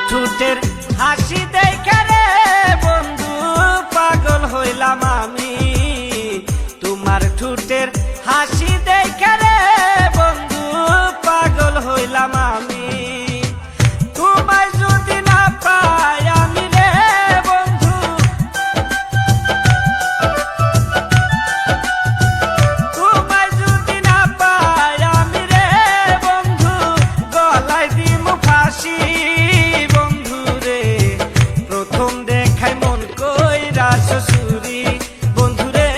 ঠোঁটের হাসি দেখে রে বন্ধু পাগল হইলাম আমি। তোমার ঠোঁটের হাসি দেখে রে বন্ধু পাগল হইলাম আমি। তোমায় যদি না পাই আমি রে বন্ধু, তোমায় যদি না পাই আমি রে বন্ধু, গলায় দিমু ফাঁসি। বন্ধু রে প্রথম দেখায় মন কইরা শ্বশুরি। বন্ধু রে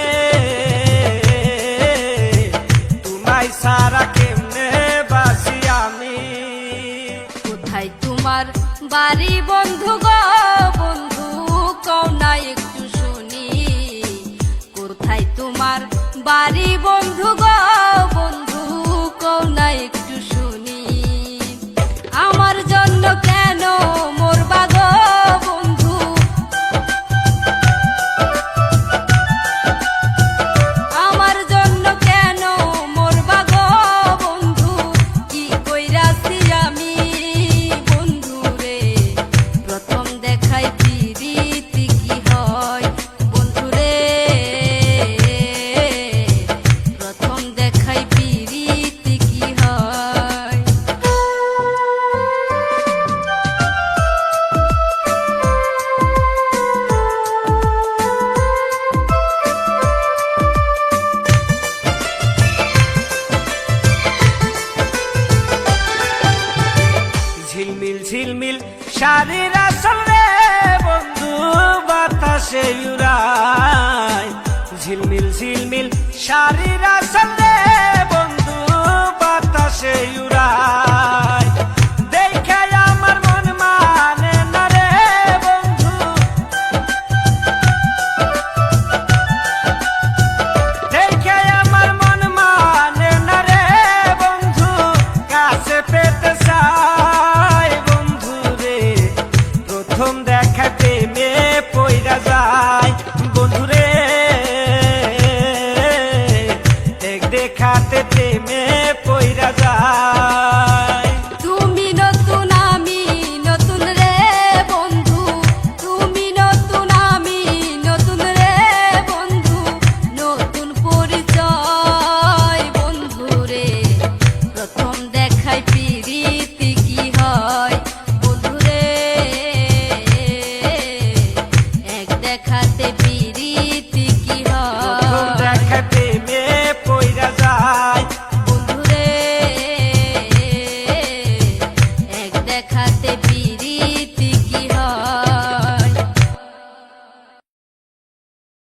তোমায় সারা কেমনে বাসি আমি। কোথায় তোমার বাড়ি বন্ধু গো বন্ধু, কও না একটু শুনি। কোথায় তোমার বাড়ি বন্ধু গো বন্ধু, কও না একটু শুনি। আমার জন্য কেন মরবা গো বন্ধু, আমার জন্য কেন মরবা গো বন্ধু, কি কইরাছি আমি। বন্ধু রে প্রথম দেখাই প্রীতি কি হয়। বন্ধু রে প্রথম দেখাই প্রীতি কি হয়। ঝিলমিল ঝিলমিল শাড়ির আসল রে বন্ধু বাতাসে উড়ায়। ঝিলমিল ঝিলমিল শাড়ির আসল রে বন্ধু বাতাসে উড়ায়।